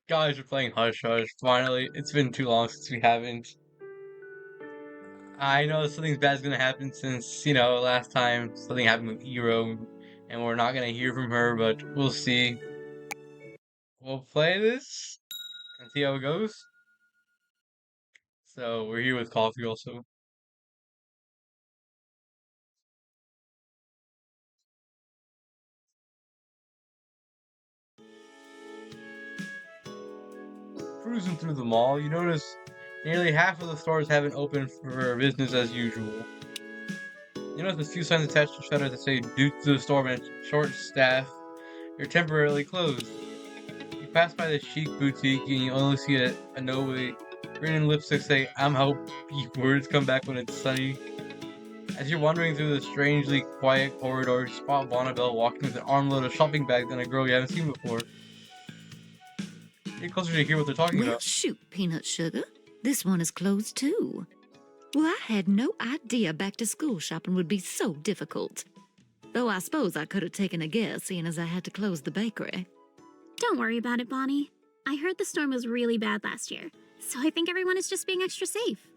Guys, we're playing Hush Hush. Finally, it's been too long since we haven't. I know something bad's gonna happen since, last time something happened with Hero, and we're not gonna hear from her, but we'll see. We'll play this and see how it goes. So, we're here with Coffee also. Cruising through the mall, you notice nearly half of the stores haven't opened for business as usual. You notice a few signs attached to shutters that say, due to the store and short staff, you're temporarily closed. You pass by the chic boutique and you only see a note with written lipstick say, I'm hope words come back when it's sunny. As you're wandering through the strangely quiet corridor, you spot Bonnabelle walking with an armload of shopping bags and a girl you haven't seen before. Get closer to hear what they're talking Well, about. shoot, Peanut Sugar. This one is closed too. Well, I had no idea back to school shopping would be so difficult. Though I suppose I could have taken a guess, seeing as I had to close the bakery. Don't worry about it, Bonnie. I heard the storm was really bad last year, so I think everyone is just being extra safe.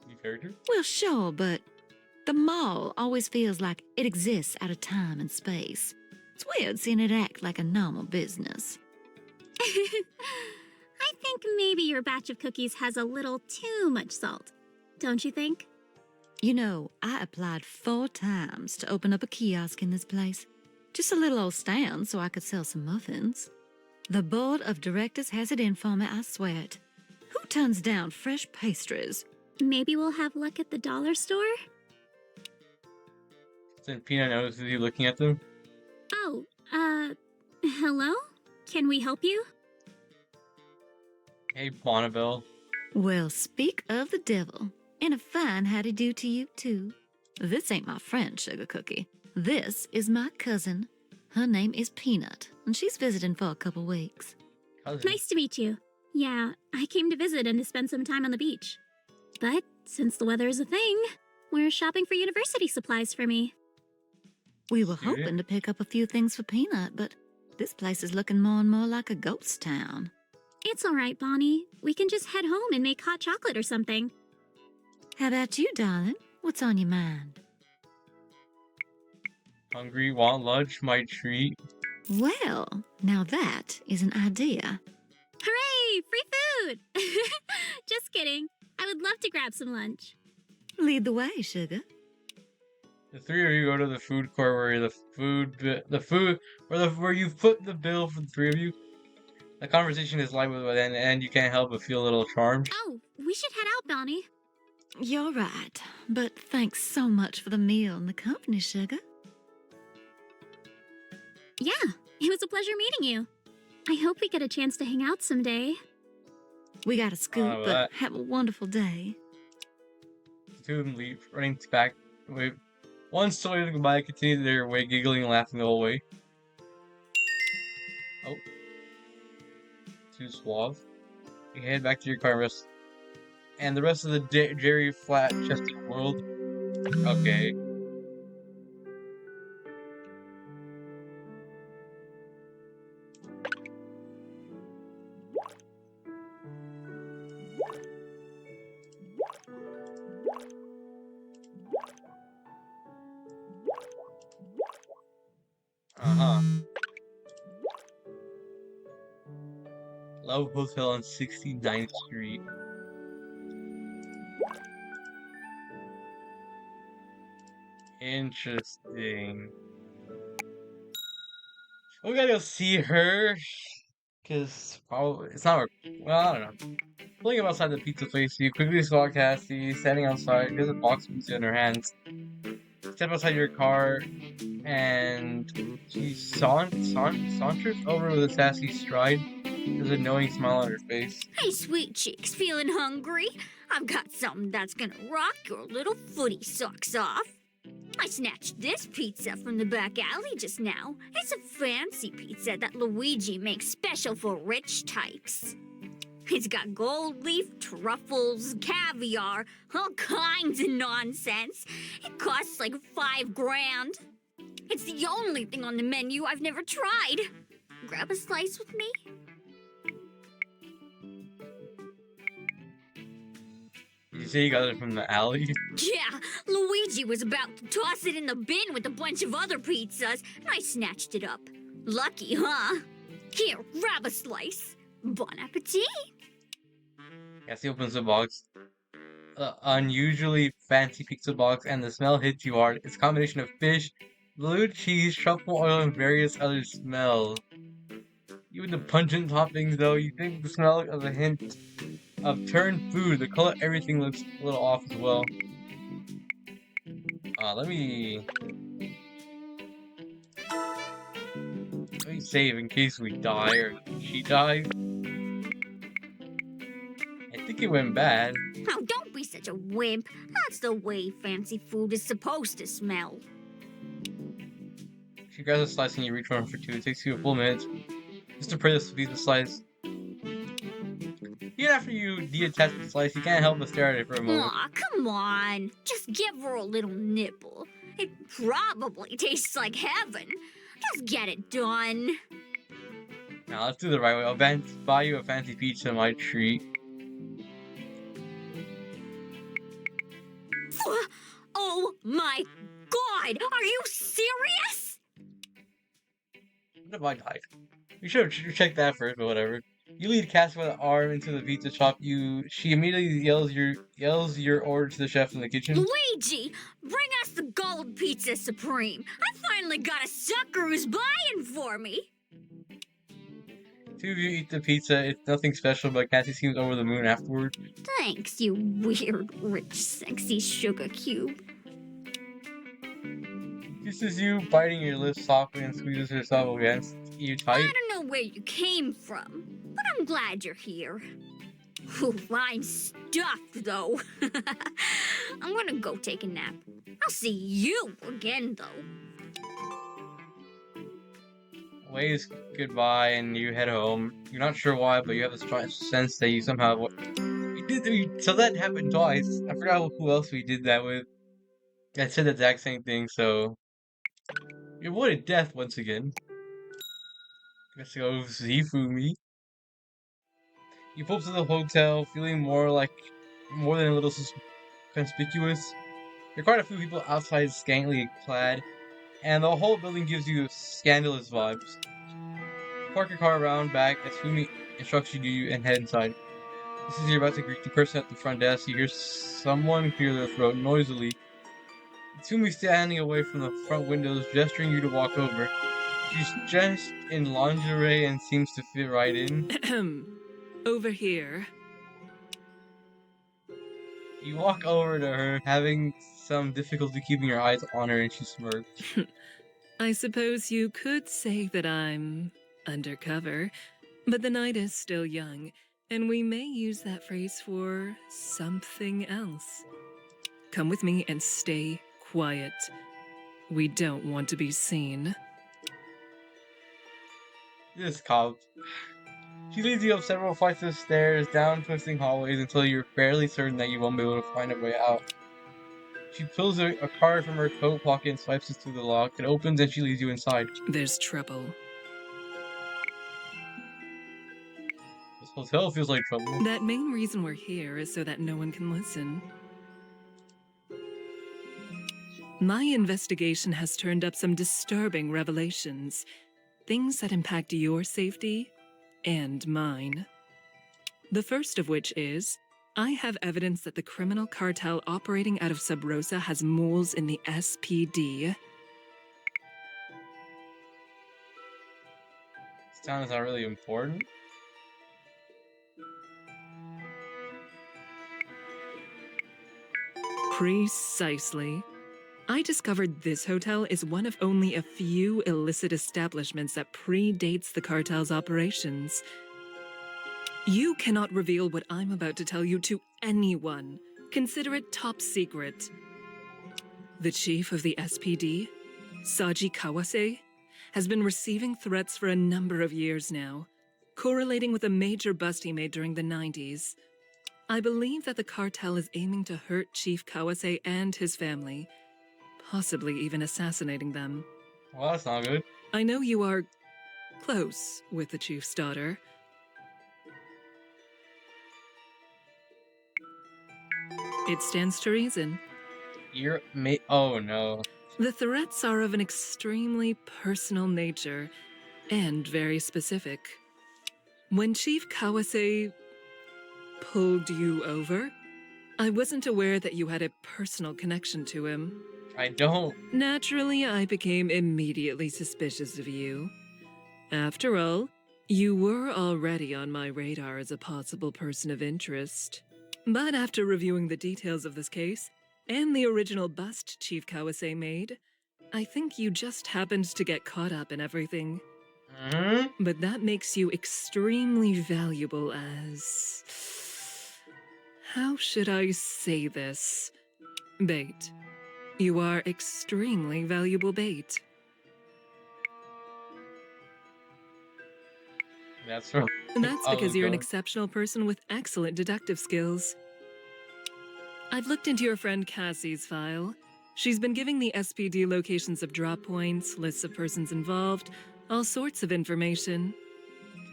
New character? Well, sure, but the mall always feels like it exists out of time and space. It's weird seeing it act like a normal business. I think maybe your batch of cookies has a little too much salt. Don't you think? You know, I applied 4 times to open up a kiosk in this place. Just a little old stand so I could sell some muffins. The board of directors has it in for me, I swear it. Who turns down fresh pastries? Maybe we'll have luck at the dollar store? Then Peanut notices you looking at them. Oh, hello? Can we help you? Hey, Bonnabelle. Well, speak of the devil. And a fine howdy-do to you, too. This ain't my friend, Sugar Cookie. This is my cousin. Her name is Peanut, and she's visiting for a couple weeks. Cousin. Nice to meet you. Yeah, I came to visit and to spend some time on the beach. But since the weather is a thing, we're shopping for university supplies for me. We were Serious? hoping to pick up a few things for Peanut, but this place is looking more and more like a ghost town. It's all right, Bonnie. We can just head home and make hot chocolate or something. How about you, darling? What's on your mind? Hungry, want lunch, my treat. Well, now that is an idea. Hooray! Free food! Just kidding. I would love to grab some lunch. Lead the way, Sugar. The three of you go to the food court where you put the bill for the three of you. The conversation is light and you can't help but feel a little charmed. Oh, we should head out, Bonnie. You're right, but thanks so much for the meal and the company, Sugar. Yeah, it was a pleasure meeting you. I hope we get a chance to hang out someday. We gotta scoot, Oh, but that- have a wonderful day. The two of them leave, running back. Wait, one still waving goodbye, continue their way, giggling and laughing the whole way. Oh. Too suave. You head back to your car and rest. And the rest of the Jerry flat-chested world. Okay. Uh-huh. Love Hotel on 69th Street. Interesting. We gotta go see her. Cause probably it's not. Well, I don't know. Pulling up outside the pizza place, you quickly spot Cassie standing outside. She has a box of pizza in her hands. Step outside your car, and she saunters over with a sassy stride. There's a knowing smile on her face. Hey, sweet cheeks, feeling hungry? I've got something that's gonna rock your little footy socks off. I snatched this pizza from the back alley just now. It's a fancy pizza that Luigi makes special for rich types. It's got gold leaf, truffles, caviar, all kinds of nonsense. It costs like $5,000. It's the only thing on the menu I've never tried. Grab a slice with me? You say you got it from the alley? Yeah, Luigi was about to toss it in the bin with a bunch of other pizzas, and I snatched it up. Lucky, huh? Here, grab a slice. Bon appetit. Yes, he opens the box. Unusually fancy pizza box, and the smell hits you hard. It's a combination of fish, blue cheese, truffle oil, and various other smells. Even the pungent toppings, though, you think the smell of a hint of turned food. The color, everything looks a little off as well. Let me save in case we die or she dies. I think it went bad. Now, don't be such a wimp. That's the way fancy food is supposed to smell. She grabs a slice and you reach for one for two. It takes you a full minute just to pray this piece of slice. Even after you detach the slice, you can't help but stare at it for a moment. Aw, come on. Just give her a little nibble. It probably tastes like heaven. Just get it done. Now let's do the right way. I'll buy you a fancy pizza, my treat. Oh my god! Are you serious? What if I died? We should have checked that first, but whatever. You lead Cassie with an arm into the pizza shop. She immediately yells your order to the chef in the kitchen. Luigi, bring us the gold pizza supreme. I finally got a sucker who's buying for me. Two of you eat the pizza. It's nothing special, but Cassie seems over the moon afterward. Thanks, you weird, rich, sexy sugar cube. Kisses you, biting your lips softly, and squeezes herself against you tight. I don't know where you came from, but I'm glad you're here. Whew, I'm stuffed, though. I'm gonna go take a nap. I'll see you again, though. Waves goodbye, and you head home. You're not sure why, but you have a strong sense that you somehow... So that happened twice. I forgot who else we did that with. I said the exact same thing, so... You avoided death once again. Let's go Zifumi. You pull up to the hotel, feeling more than a little conspicuous. There are quite a few people outside scantily clad, and the whole building gives you scandalous vibes. Park your car around back as Fumi instructs you to and head inside. Just as you're about to greet the person at the front desk, you hear someone clear their throat noisily. It's Fumi standing away from the front windows, gesturing you to walk over. She's dressed in lingerie and seems to fit right in. Over here. You walk over to her, having some difficulty keeping your eyes on her, and she smirks. I suppose you could say that I'm undercover, but the night is still young, and we may use that phrase for something else. Come with me and stay quiet. We don't want to be seen. This cop. She leads you up several flights of stairs, down twisting hallways until you're fairly certain that you won't be able to find a way out. She pulls a card from her coat pocket and swipes it through the lock. It opens and she leads you inside. There's trouble. This hotel feels like trouble. That main reason we're here is so that no one can listen. My investigation has turned up some disturbing revelations. Things that impact your safety and mine. The first of which is, I have evidence that the criminal cartel operating out of Sub Rosa has moles in the SPD. This town is not really important. Precisely. I discovered this hotel is one of only a few illicit establishments that predates the cartel's operations. You cannot reveal what I'm about to tell you to anyone. Consider it top secret. The chief of the SPD, Saji Kawase, has been receiving threats for a number of years now, correlating with a major bust he made during the 90s. I believe that the cartel is aiming to hurt Chief Kawase and his family, possibly even assassinating them. Well, that's not good. I know you are close with the chief's daughter. It stands to reason. Oh no. The threats are of an extremely personal nature and very specific. When Chief Kawase pulled you over, I wasn't aware that you had a personal connection to him. I don't. Naturally, I became immediately suspicious of you. After all, you were already on my radar as a possible person of interest. But after reviewing the details of this case, and the original bust Chief Kawase made, I think you just happened to get caught up in everything. But that makes you extremely valuable as... How should I say this? Bait. You are extremely valuable bait. That's right. That's because you're an God. exceptional person with excellent deductive skills. I've looked into your friend Cassie's file. She's been giving the SPD locations of drop points, lists of persons involved, all sorts of information.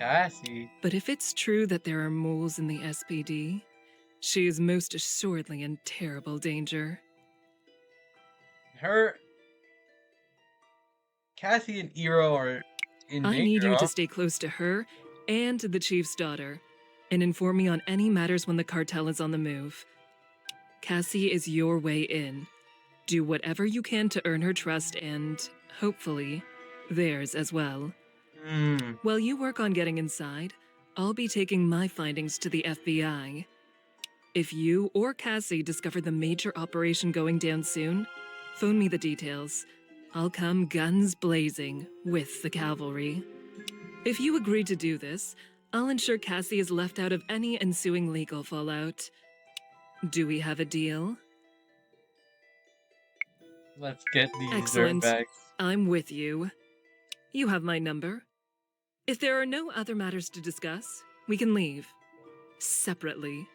Cassie. But if it's true that there are moles in the SPD, she is most assuredly in terrible danger. Cassie and Iro are in I danger, need you huh? to stay close to her and to the chief's daughter, and inform me on any matters when the cartel is on the move. Cassie is your way in. Do whatever you can to earn her trust and, hopefully, theirs as well. While you work on getting inside, I'll be taking my findings to the FBI. If you or Cassie discover the major operation going down soon, phone me the details. I'll come guns blazing with the cavalry. If you agree to do this, I'll ensure Cassie is left out of any ensuing legal fallout. Do we have a deal? Let's get these Excellent. dirtbags. I'm with you. You have my number. If there are no other matters to discuss, we can leave. Separately.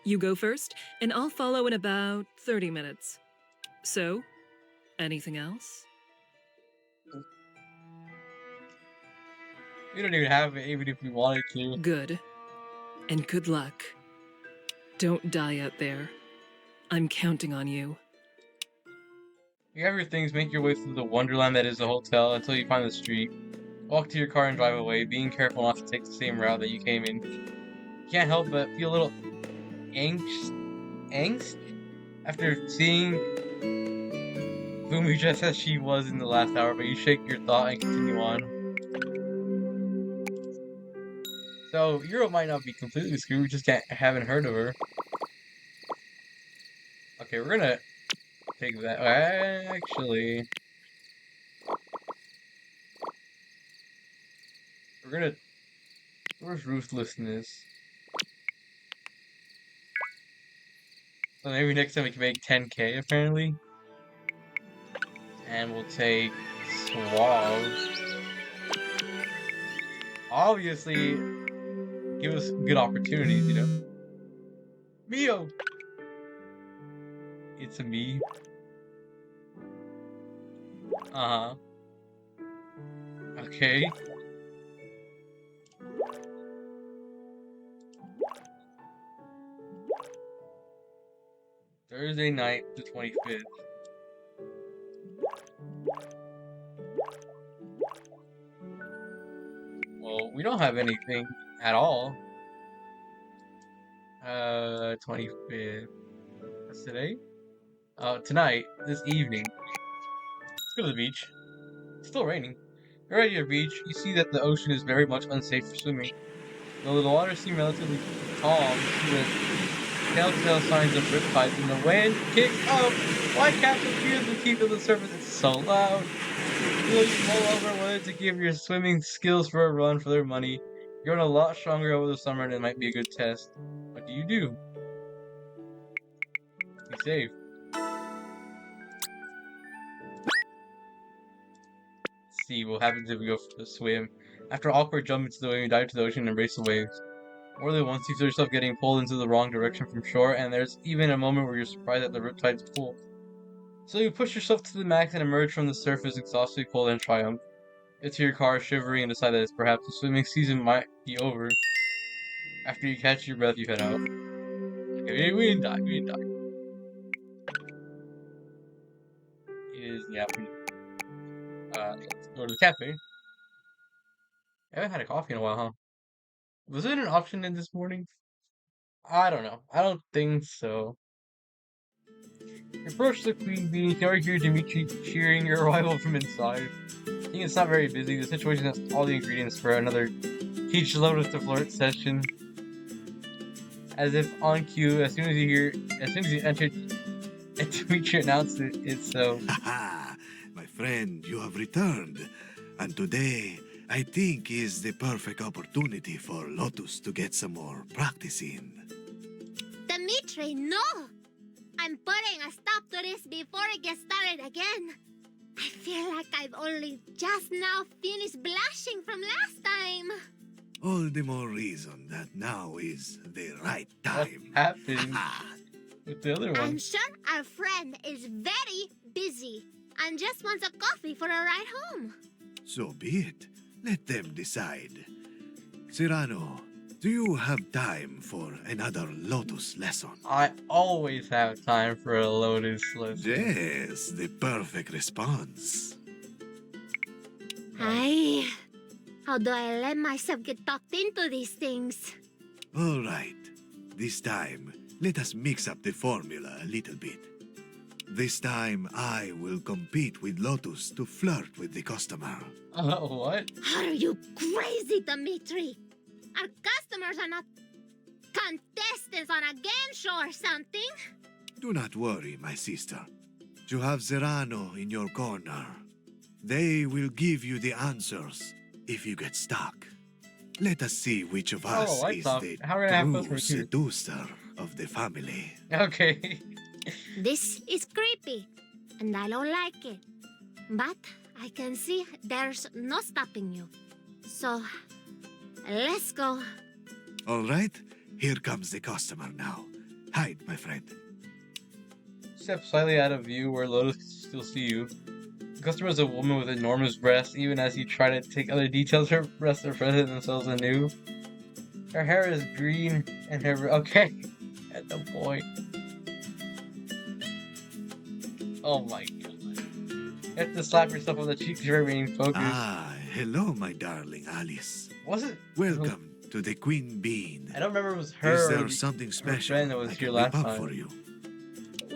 You go first, and I'll follow in about 30 minutes. So, anything else? We don't even have it, even if we wanted to. Good. And good luck. Don't die out there. I'm counting on you. You have your things, make your way through the wonderland that is the hotel until you find the street. Walk to your car and drive away, being careful not to take the same route that you came in. You can't help but feel a little angst after seeing Fumi just as she was in the last hour, but you shake your thought and continue on. So, Euro might not be completely screwed, we just haven't heard of her. Okay, we're gonna take that. Actually, we're gonna. Where's ruthlessness? So maybe next time we can make 10k apparently. And we'll take Suave. Obviously, give us good opportunities, you know? Mio! It's a me. Uh-huh. Okay. Thursday night, the 25th. Well, we don't have anything at all. 25th. That's today? Tonight, this evening. Let's go to the beach. It's still raining. You're at your beach, you see that the ocean is very much unsafe for swimming. Though the water seems relatively calm, you see the telltale signs of riptides and the wind kicks up. White caps appear the teeth of the surface. It's so loud. You mull over whether to give your swimming skills for a run for their money. You're a lot stronger over the summer and it might be a good test. What do you do? Be safe. Let's see what happens if we go for a swim. After awkward jump into the wave, you dive to the ocean and embrace the waves. More than once you feel yourself getting pulled into the wrong direction from shore, and there's even a moment where you're surprised at the riptide's pull. So you push yourself to the max and emerge from the surface exhausted, cold, and triumph. Get to your car shivering and decide that it's perhaps the swimming season might be over. After you catch your breath, you head out. Okay, we didn't die. Yeah, let's go to the cafe. I haven't had a coffee in a while, huh? Was it an option in this morning? I don't know. I don't think so. Approach the queen bee. You can already hear Dimitri cheering your arrival from inside. I think it's not very busy. The situation has all the ingredients for another teach Lotus to flirt session. As if on cue, as soon as you entered, and Dimitri announced it's so. Haha, my friend, you have returned. And today, I think, is the perfect opportunity for Lotus to get some more practice in. Dimitri, no! I'm putting a stop to this before it gets started again. I feel like I've only just now finished blushing from last time. All the more reason that now is the right What time. happened with the other I'm one? sure our friend is very busy and just wants a coffee for a ride home. So be it. Let them decide. Cyrano, do you have time for another Lotus lesson? I always have time for a Lotus lesson. Yes, the perfect response. How do I let myself get talked into these things? All right. This time, let us mix up the formula a little bit. This time, I will compete with Lotus to flirt with the customer. What? Are you crazy, Dimitri? Our customers are not contestants on a game show or something. Do not worry, my sister. You have Serrano in your corner. They will give you the answers if you get stuck. Let us see which of us lights is off. the How are we gonna have true customers here? seducer of the family. Okay. This is creepy, and I don't like it. But I can see there's no stopping you. So, let's go. All right, here comes the customer now. Hide, my friend. Step slightly out of view where Lotus can still see you. The customer is a woman with enormous breasts, even as you try to take other details, her breasts are present themselves anew. Her hair is green, and her... Okay. At the point. Oh my god. You have to slap yourself on the cheek to remain focused. Ah, hello, my darling Alice. Was it? Welcome to the Queen Bean. I don't remember if it was her Is or there the- something special friend that was I here can last whip up time. for you?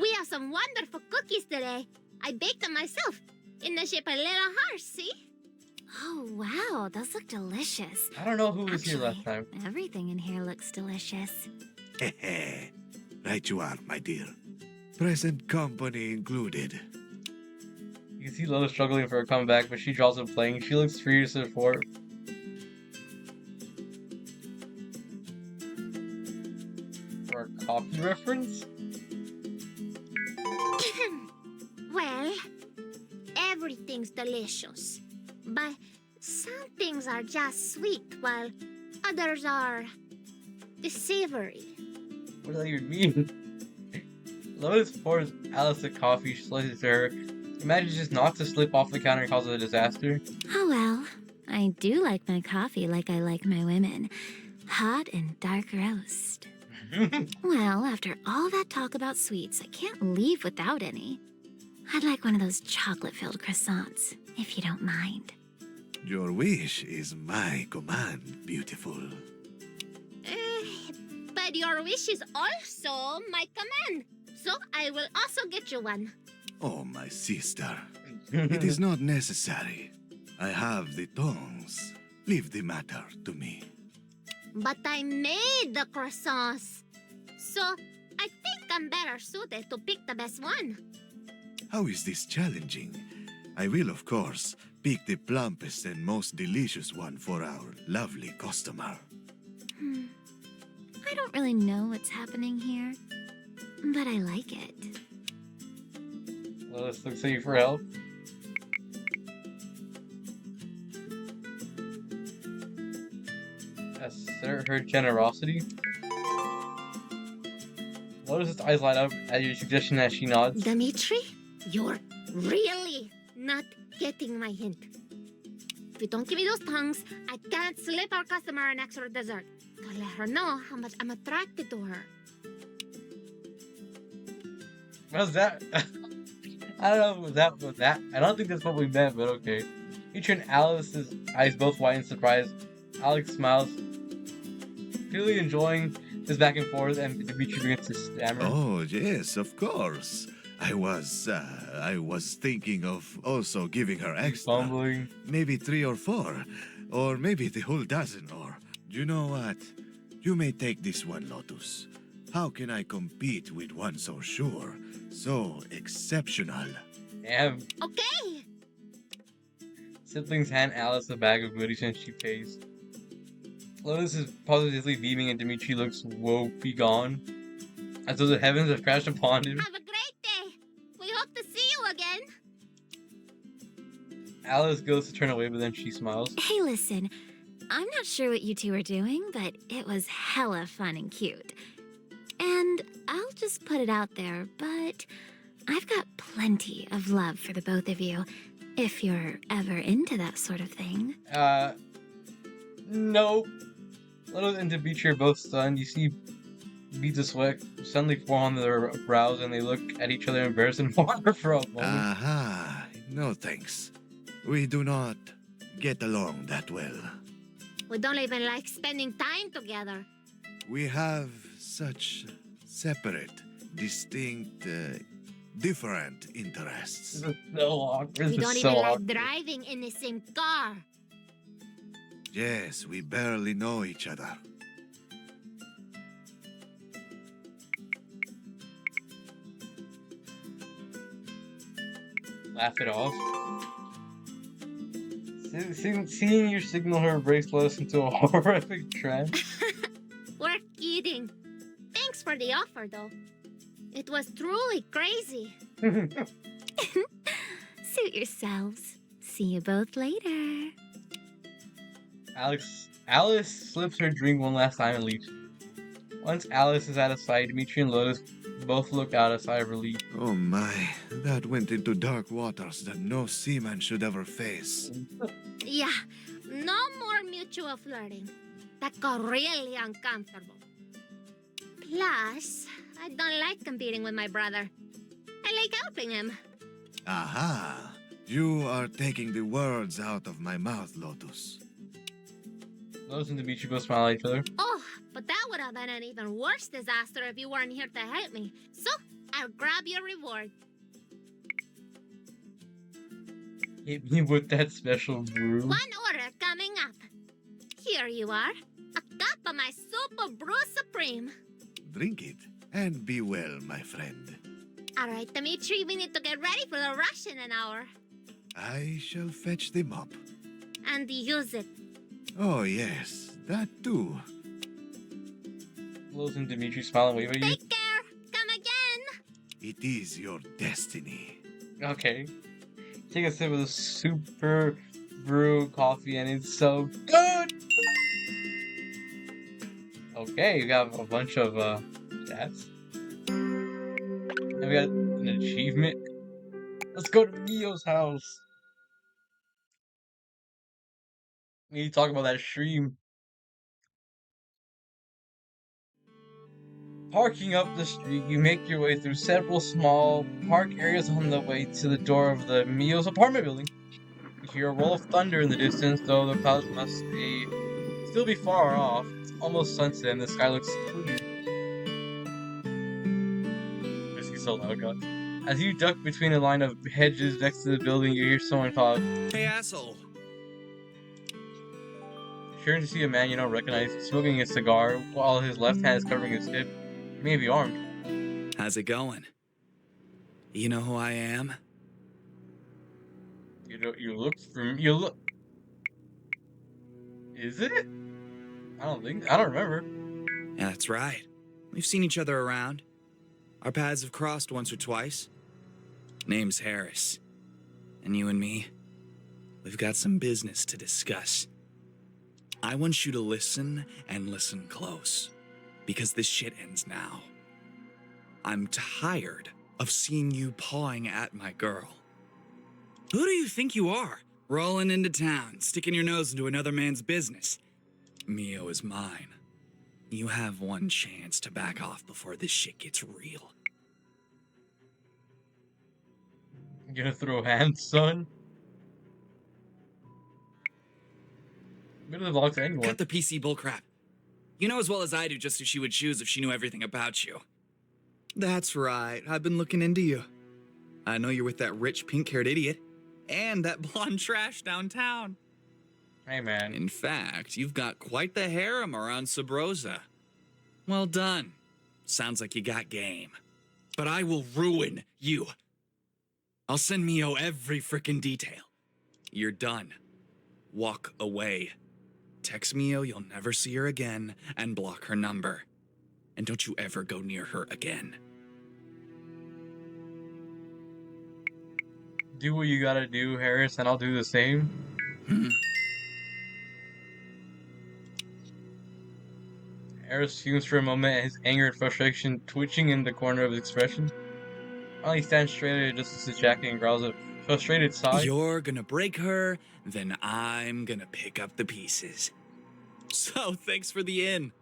We have some wonderful cookies today. I baked them myself in the shape of little hearts, see? Oh, wow, those look delicious. I don't know who was here last Actually, time. everything in here looks delicious. Hehe. Right you are, my dear. Present company included. You can see Lola struggling for a comeback, but she draws him playing. She looks free to support. For a coffee reference? Well, everything's delicious. But some things are just sweet, while others are savory. What does that even mean? Lotus pours Alice a coffee, she slices it to her. Manages not to slip off the counter and causes a disaster. Oh well, I do like my coffee like I like my women. Hot and dark roast. Well, after all that talk about sweets, I can't leave without any. I'd like one of those chocolate-filled croissants, if you don't mind. Your wish is my command, beautiful. But your wish is also my command. So I will also get you one. Oh, my sister. It is not necessary. I have the tongs. Leave the matter to me. But I made the croissants. So I think I'm better suited to pick the best one. How is this challenging? I will, of course, pick the plumpest and most delicious one for our lovely customer. I don't really know what's happening here, but I like it. Lotus looks at you for help. Assert her generosity. Lotus's eyes light up at your suggestion as she nods. Dimitri, you're really not getting my hint. If you don't give me those tongues, I can't slip our customer an extra dessert. To let her know how much I'm attracted to her. How's that? I don't know what that. I don't think that's what we meant, but okay. You turn Alice's eyes both wide in surprise. Alex smiles, clearly enjoying this back and forth, and Dimitri begins to stammer. Oh, yes, of course. I was thinking of also giving her extra. Fumbling. Maybe 3 or 4, or maybe the whole dozen, or... You know what? You may take this one, Lotus. How can I compete with one so sure, so exceptional? Damn. Okay. Siblings hand Alice a bag of goodies and she pays. Lotus is positively beaming and Dimitri looks woe begone, as though the heavens have crashed upon him. Have a great day. We hope to see you again. Alice goes to turn away, but then she smiles. Hey, listen. I'm not sure what you two are doing, but it was hella fun and cute. And I'll just put it out there, but I've got plenty of love for the both of you, if you're ever into that sort of thing. No. Lotus and Dimitri are both stunned. You see beads of sweat suddenly form on their brows, and they look at each other embarrassed and wonder for a moment. Aha, no thanks. We do not get along that well. We don't even like spending time together. We have such separate, distinct, different interests. This is so awkward. We This don't is even so like awkward. driving in the same car. Yes, we barely know each other. Laugh it off. Seeing you signal her breaks Lotus into a horrific trance. We're kidding. Thanks for the offer, though. It was truly crazy. Suit yourselves. See you both later. Alice slips her drink one last time and leaves. Once Alice is out of sight, Dimitri and Lotus both look out a sigh of relief. Oh my, that went into dark waters that no seaman should ever face. Yeah, no more mutual flirting. That got really uncomfortable. Plus, I don't like competing with my brother. I like helping him. Aha! You are taking the words out of my mouth, Lotus. Lotus and Dimitri both smile at each other. Oh, but that would have been an even worse disaster if you weren't here to help me. So, I'll grab your reward. Hit me with that special brew. One order coming up. Here you are. A cup of my Super Brew Supreme. Drink it, and be well, my friend. All right, Dimitri, we need to get ready for the rush in an hour. I shall fetch them up. And use it. Oh yes, that too. Lotus and Dimitri smile and wave at you. Take care. Come again. It is your destiny. Okay. Take a sip of the super brew coffee and it's so good! Okay, we got a bunch of stats. And we got an achievement. Let's go to Mio's house. We need to talk about that stream. Parking up the street, you make your way through several small park areas on the way to the door of the Mio's apartment building. You hear a roll of thunder in the distance, though the clouds must still be far off. It's almost sunset and the sky looks clear. This is so loud, God. As you duck between a line of hedges next to the building, you hear someone call out, Hey, asshole! you turn to see a man you don't recognize smoking a cigar while his left hand is covering his hip. He may be armed. How's it going? You know who I am? You look. Is it? I don't remember. Yeah, that's right. We've seen each other around. Our paths have crossed once or twice. Name's Harris. And you and me, we've got some business to discuss. I want you to listen and listen close, because this shit ends now. I'm tired of seeing you pawing at my girl. Who do you think you are? Rolling into town, sticking your nose into another man's business. Mio is mine. You have one chance to back off before this shit gets real. You gonna throw hands, son? Go to the box anyone. Cut the PC bullcrap. You know as well as I do just who she would choose if she knew everything about you. That's right. I've been looking into you. I know you're with that rich pink-haired idiot and that blonde trash downtown. Hey, man. In fact, you've got quite the harem around Sabrosa. Well done. Sounds like you got game. But I will ruin you. I'll send Mio every frickin' detail. You're done. Walk away. Text Mio you'll never see her again and block her number. And don't you ever go near her again. Do what you gotta do, Harris, and I'll do the same. Harris fumes for a moment, his anger and frustration twitching in the corner of his expression. Finally stands straight, adjusts his jacket, and growls a frustrated sigh. You're gonna break her, then I'm gonna pick up the pieces. So, thanks for the in.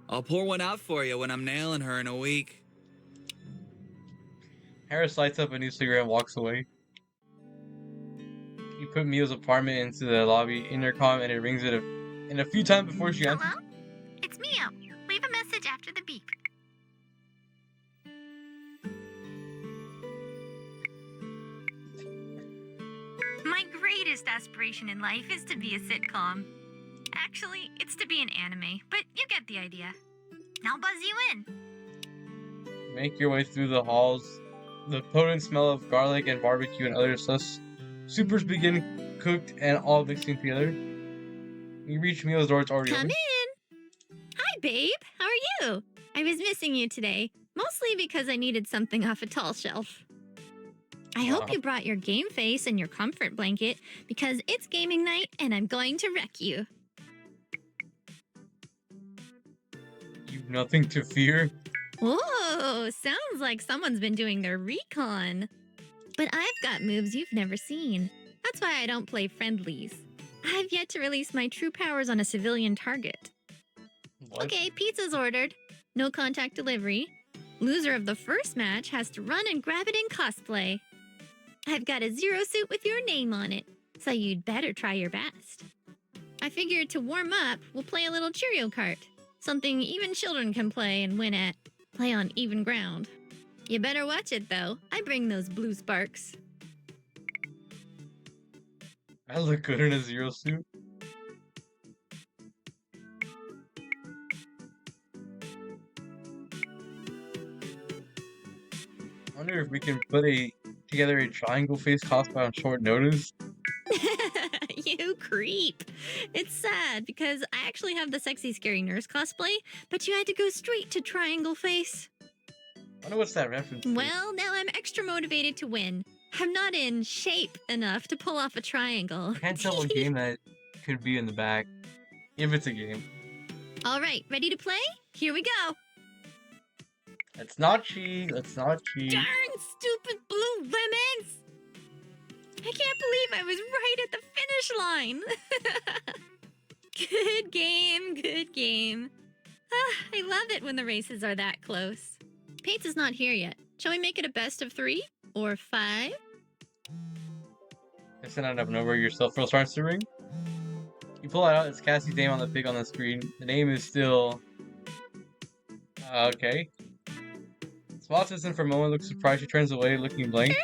I'll pour one out for you when I'm nailing her in a week. Harris lights up a new cigarette and walks away. You put Mio's apartment into the lobby intercom and it rings in a few times before she answers. Hello? It's Mio. Leave a message after the beep. My greatest aspiration in life is to be a sitcom. Actually, it's to be an anime, but you get the idea. I'll buzz you in. Make your way through the halls. The potent smell of garlic and barbecue and other supers begin cooked and all mixing together. You reach Mio's door, it's already Come open. in. Hi, babe. How are you? I was missing you today, mostly because I needed something off a tall shelf. I hope you brought your game face and your comfort blanket because it's gaming night and I'm going to wreck you. You've nothing to fear. Whoa, sounds like someone's been doing their recon. But I've got moves you've never seen. That's why I don't play friendlies. I've yet to release my true powers on a civilian target. What? Okay, pizza's ordered. No contact delivery. Loser of the first match has to run and grab it in cosplay. I've got a zero suit with your name on it, so you'd better try your best. I figured to warm up, we'll play a little Cheerio Kart. Something even children can play and win at. Play on even ground. You better watch it, though. I bring those blue sparks. I look good in a zero suit. I wonder if we can put together a triangle face cosplay on short notice. You creep. It's sad because I actually have the sexy scary nurse cosplay, but you had to go straight to triangle face. I wonder what's that reference to. Well, now I'm extra motivated to win. I'm not in shape enough to pull off a triangle. I can't tell what game that could be in the back. If it's a game. All right, ready to play? Here we go. Let's not cheat. Let's not cheat. Darn stupid blue lemons! I can't believe I was right at the finish line. Good game, good game. I love it when the races are that close. Pizza's not here yet. Shall we make it a best of 3 or 5? Guess out of nowhere, your cell phone starts to ring. You pull it out. It's Cassie's name on the pig on the screen. The name is still. Okay. Spots listen for a moment, looks surprised. She turns away, looking blank.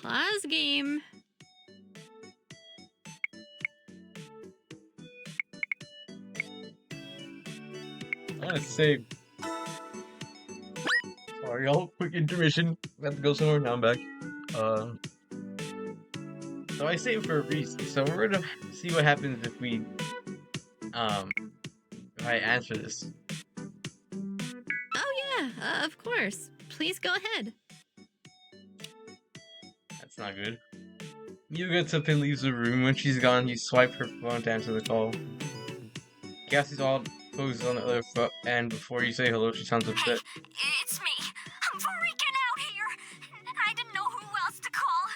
Pause game. I want to save. Sorry, y'all. Quick intermission. We have to go somewhere. Now I'm back. So I saved for a reason. So we're gonna see what happens if we, if I answer this. Oh yeah, of course. Please go ahead. That's not good. You gets up and leaves the room. When she's gone, you swipe her phone to answer the call. Cassie's all posed on the other end. Before you say hello, she sounds upset. It's me. I'm freaking out here. I didn't know who else to call.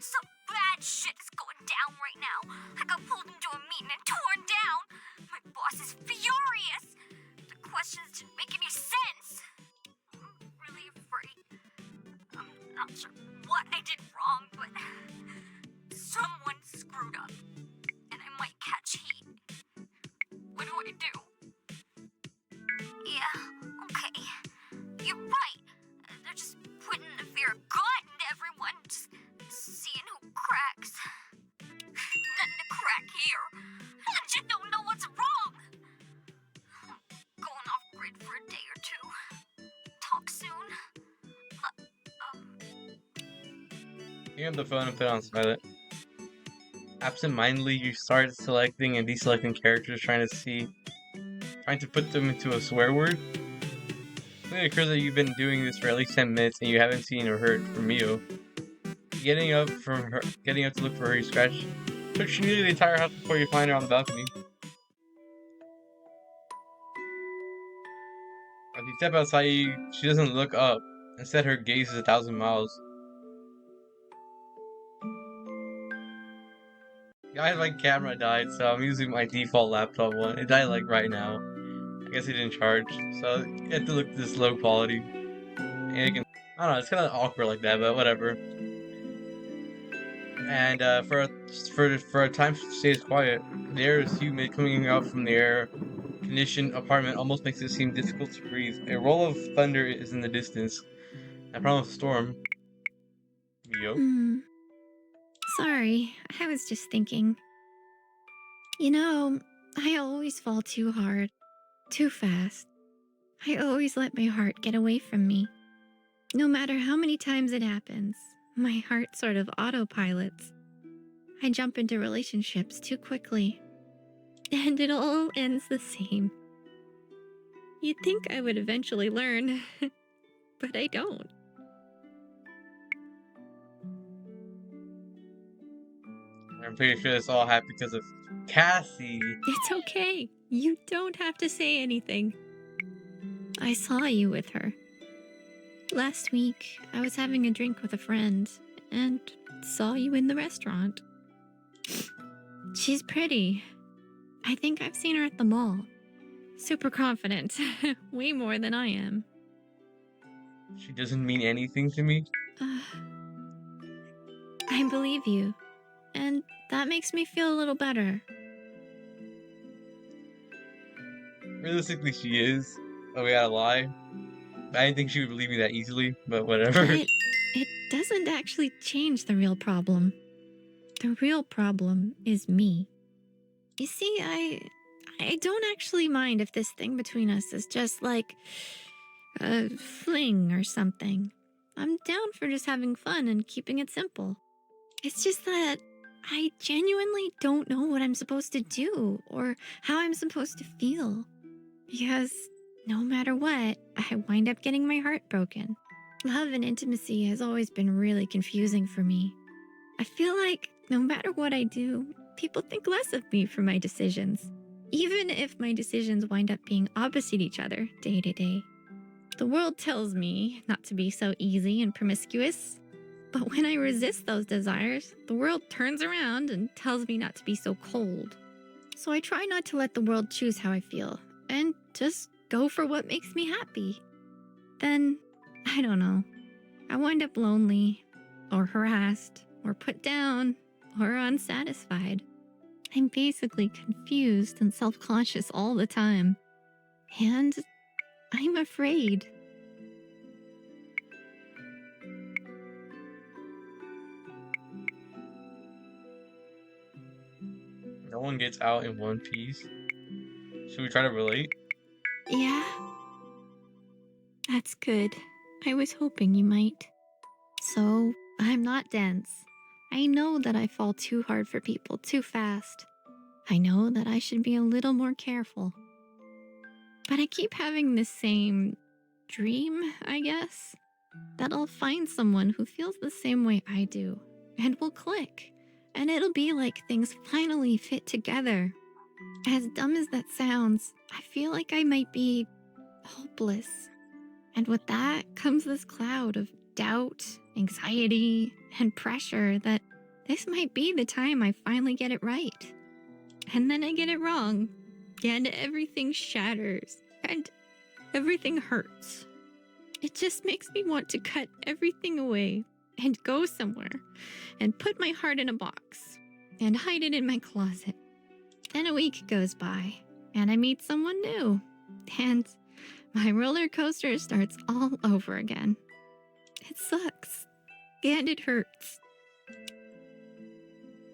Some bad shit is going down right now. I got pulled into a meeting and torn down. My boss is furious. The questions didn't make any sense. I'm really afraid. I'm not sure what I did wrong. Pick up the phone and put it on silent. Absent-mindedly, you start selecting and deselecting characters, trying to put them into a swear word. Then it occurs that you've been doing this for at least 10 minutes and you haven't seen or heard from Mio. Getting up to look for her, you search nearly the entire house before you find her on the balcony. As you step outside, she doesn't look up. Instead, her gaze is 1,000 miles. Guys, my camera died, so I'm using my default laptop one. It died like right now. I guess it didn't charge, so you have to look at this low quality. And I don't know, it's kind of awkward like that, but whatever. And for a time she stays quiet. The air is humid, coming out from the air-conditioned apartment almost makes it seem difficult to breathe. A roll of thunder is in the distance. I promise storm. Yo. Sorry, I was just thinking. You know, I always fall too hard, too fast. I always let my heart get away from me. No matter how many times it happens, my heart sort of autopilots. I jump into relationships too quickly. And it all ends the same. You'd think I would eventually learn, but I don't. I'm pretty sure this all happened because of Cassie. It's okay. You don't have to say anything. I saw you with her. Last week, I was having a drink with a friend and saw you in the restaurant. She's pretty. I think I've seen her at the mall. Super confident. Way more than I am. She doesn't mean anything to me. I believe you. And that makes me feel a little better. Realistically, she is. Oh, we gotta lie. I didn't think she would believe me that easily, but whatever. But it doesn't actually change the real problem. The real problem is me. You see, I don't actually mind if this thing between us is just like a fling or something. I'm down for just having fun and keeping it simple. It's just that I genuinely don't know what I'm supposed to do or how I'm supposed to feel. Because no matter what, I wind up getting my heart broken. Love and intimacy has always been really confusing for me. I feel like no matter what I do, people think less of me for my decisions, even if my decisions wind up being opposite each other day to day. The world tells me not to be so easy and promiscuous, but when I resist those desires, the world turns around and tells me not to be so cold. So I try not to let the world choose how I feel, and just go for what makes me happy. Then, I don't know, I wind up lonely, or harassed, or put down, or unsatisfied. I'm basically confused and self-conscious all the time. And I'm afraid. No one gets out in one piece. Should we try to relate? Yeah. That's good. I was hoping you might. So, I'm not dense. I know that I fall too hard for people too fast. I know that I should be a little more careful. But I keep having this same dream, I guess, that I'll find someone who feels the same way I do, and we'll click, and it'll be like things finally fit together. As dumb as that sounds, I feel like I might be hopeless. And with that comes this cloud of doubt, anxiety, and pressure that this might be the time I finally get it right. And then I get it wrong, and everything shatters, and everything hurts. It just makes me want to cut everything away and go somewhere and put my heart in a box and hide it in my closet. Then a week goes by, and I meet someone new, and my roller coaster starts all over again. It sucks, and it hurts.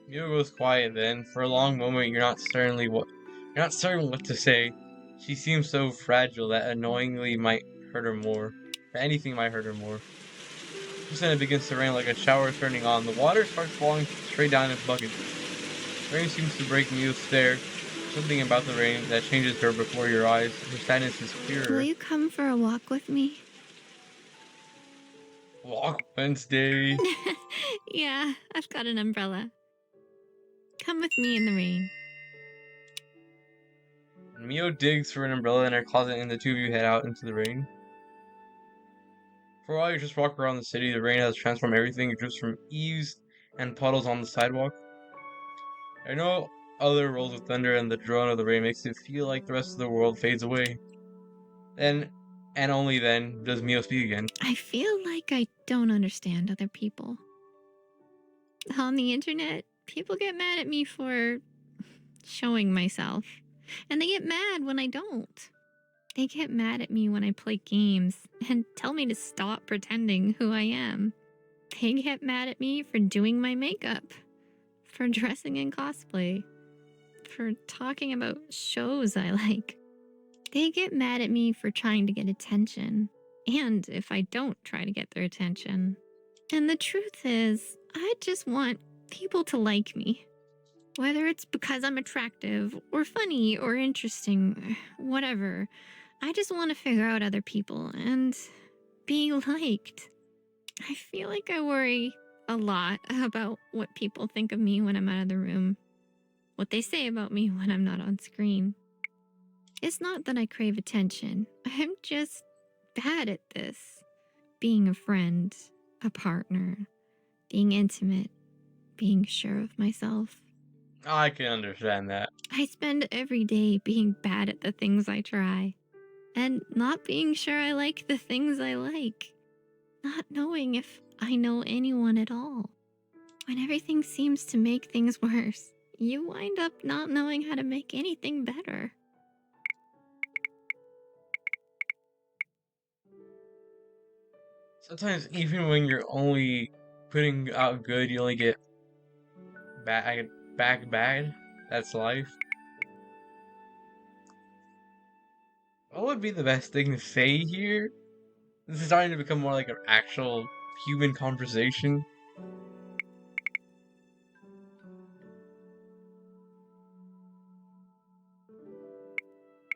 Mio goes quiet then. For a long moment, you're not certain what to say. She seems so fragile that annoyingly might hurt her more. Or anything might hurt her more. Just then it begins to rain like a shower turning on. The water starts falling straight down in buckets. Rain seems to break Mio's stare. Something about the rain that changes her before your eyes. Her sadness is Will clearer. you come for a walk with me? Walk Wednesday. Yeah, I've got an umbrella. Come with me in the rain. Mio digs for an umbrella in her closet and the two of you head out into the rain. For a while you just walk around the city. The rain has transformed everything. It drips from eaves and puddles on the sidewalk. There are no other rolls of thunder, and the drone of the rain makes it feel like the rest of the world fades away. Then, and only then, does Mio speak again. I feel like I don't understand other people. On the internet, people get mad at me for showing myself. And they get mad when I don't. They get mad at me when I play games and tell me to stop pretending who I am. They get mad at me for doing my makeup, for dressing in cosplay, for talking about shows I like. They get mad at me for trying to get attention, and if I don't try to get their attention. And the truth is, I just want people to like me. Whether it's because I'm attractive, or funny, or interesting, whatever. I just want to figure out other people and be liked. I feel like I worry a lot about what people think of me when I'm out of the room. What they say about me when I'm not on screen. It's not that I crave attention. I'm just bad at this. Being a friend, a partner, being intimate, being sure of myself. I can understand that. I spend every day being bad at the things I try. And not being sure I like the things I like. Not knowing if I know anyone at all. When everything seems to make things worse, you wind up not knowing how to make anything better. Sometimes even when you're only putting out good, you only get bad. That's life. What would be the best thing to say here? This is starting to become more like an actual human conversation.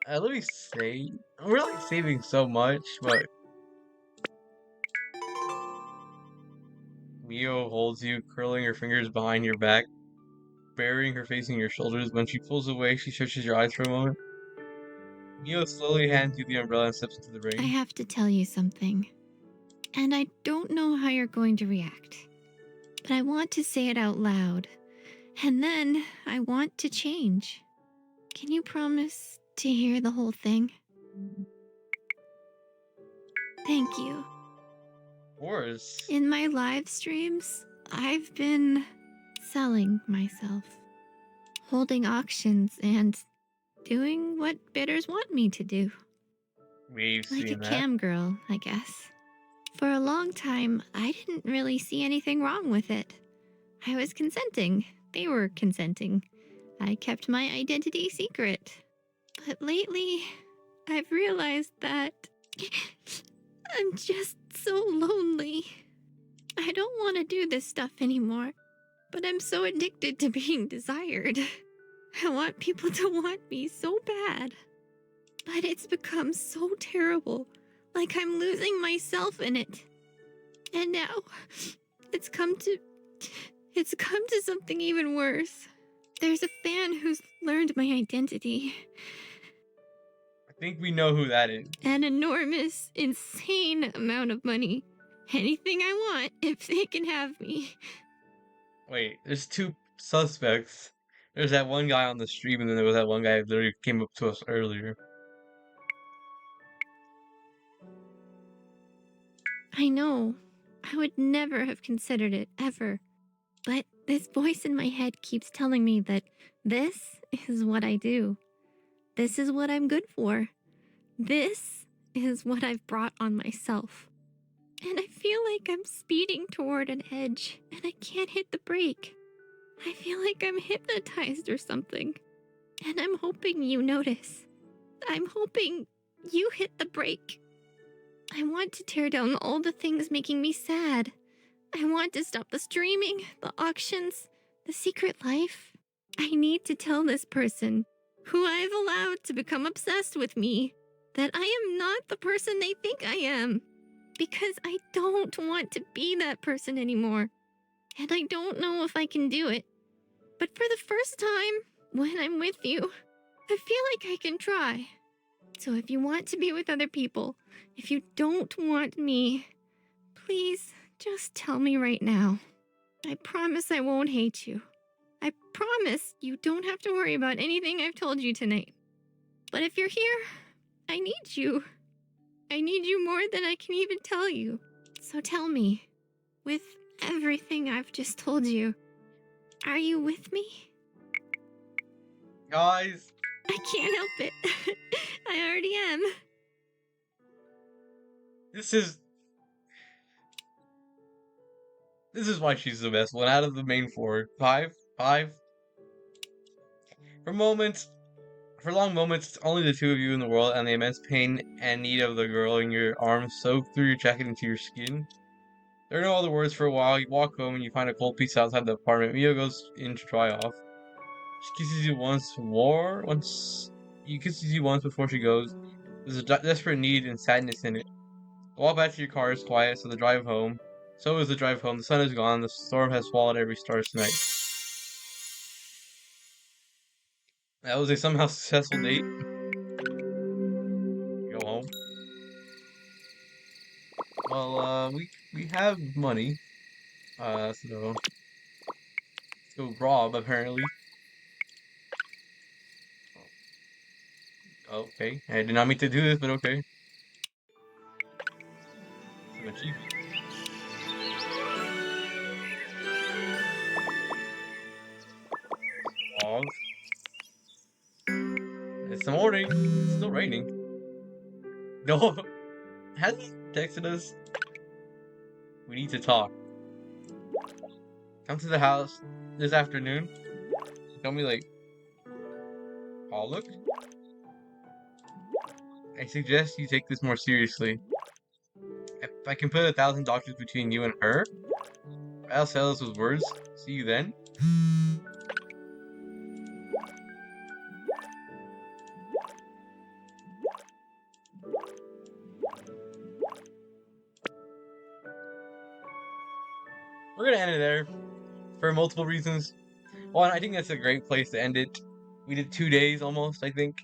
Let me say, we're like saving so much, but Mio holds you, curling her fingers behind your back, burying her face in your shoulders. When she pulls away, she searches your eyes for a moment. Mio slowly hands you the umbrella and steps into the I rain. have to tell you something. And I don't know how you're going to react. But I want to say it out loud. And then I want to change. Can you promise to hear the whole thing? Thank you. Of course. In my live streams, I've been selling myself, holding auctions, and doing what bidders want me to do. We've Like a seen that. cam girl, I guess. For a long time, I didn't really see anything wrong with it. I was consenting. They were consenting. I kept my identity secret. But lately, I've realized that I'm just so lonely. I don't want to do this stuff anymore, but I'm so addicted to being desired. I want people to want me so bad. But it's become so terrible, like I'm losing myself in it. And now, it's come to something even worse. There's a fan who's learned my identity. I think we know who that is. An enormous, insane amount of money. Anything I want, if they can have me. Wait, there's two suspects. There's that one guy on the stream, and then there was that one guy who literally came up to us earlier. I know. I would never have considered it, ever. But this voice in my head keeps telling me that this is what I do. This is what I'm good for. This is what I've brought on myself. And I feel like I'm speeding toward an edge, and I can't hit the brake. I feel like I'm hypnotized or something. And I'm hoping you notice. I'm hoping you hit the brake. I want to tear down all the things making me sad. I want to stop the streaming, the auctions, the secret life. I need to tell this person, who I've allowed to become obsessed with me, that I am not the person they think I am. Because I don't want to be that person anymore. And I don't know if I can do it. But for the first time, when I'm with you, I feel like I can try. So if you want to be with other people, if you don't want me, please just tell me right now. I promise I won't hate you. I promise you don't have to worry about anything I've told you tonight. But if you're here, I need you. I need you more than I can even tell you. So tell me, with everything I've just told you, are you with me? Guys, I can't help it. I already am. this is why she's the best one out of the main four. Five? For moments, for long moments, it's only the two of you in the world, and the immense pain and need of the girl in your arms soak through your jacket into your skin. There are no other words for a while. You walk home and you find a cold pizza outside the apartment. Mio goes in to dry off. She kisses you kisses you once before she goes. There's a desperate need and sadness in it. The walk back to your car is quiet, so the drive home. So is the drive home. The sun is gone. The storm has swallowed every star tonight. That was a somehow successful date. Go home. Well, we have money. So let's go rob apparently. Okay, I did not mean to do this, but okay. Some achievement. Log. It's the morning. It's still raining. No, has he texted us? We need to talk. Come to the house this afternoon. Tell me like, oh look. I suggest you take this more seriously. If I can put $1,000 between you and her, I'll sell us with words. See you then. We're gonna end it there for multiple reasons. One, I think that's a great place to end it. We did 2 days almost, I think.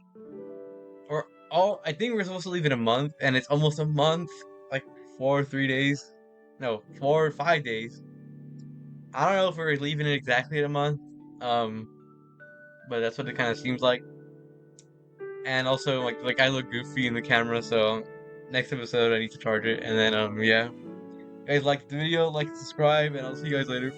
I think we're supposed to leave in a month, and it's almost a month. Like 3 days. No, 4 or 5 days. I don't know if we're leaving it exactly in a month. But that's what it kind of seems like. And also, like I look goofy in the camera, so next episode I need to charge it. And then, yeah. If you guys liked the video, like, subscribe, and I'll see you guys later.